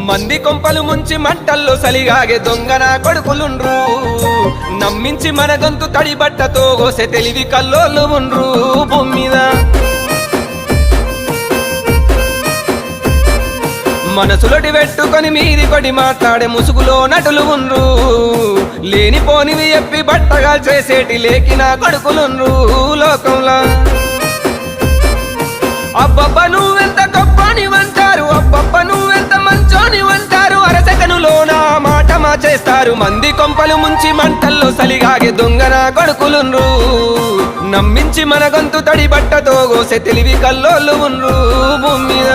మంది కొంపలు ముంచి మంటల్లో సలిగాగే దొంగన కొడుకులుండ్రు నమ్మించి మన గొంతు తడి బట్టతో గోసె తెలివి కల్లోళ్ళు ఉండ్రు భూమి మీద మనసులటి పెట్టుకొని మీది కొడి మాట్లాడే ముసుగులో నటులు ఉండ్రు లేనిపోనివి చెప్పి బట్టగా చేసేటి లేకిన కొడుకులుండ్రు లోకంలో అబ్బబ్బ నువ్వెంత గొప్పని వంటారు అబ్బబ్బ నువ్వెంత మంచోని వంటారు అరసకనులోన మాట చేస్తారు మంది కొంపలు ముంచి మంటల్లో సలిగాగే దొంగన కొడుకులుండ్రు నమ్మించి మన గొంతు తడి బట్టతో గోసె తెలివి కల్లోళ్ళు ఉండ్రు భూమి మీద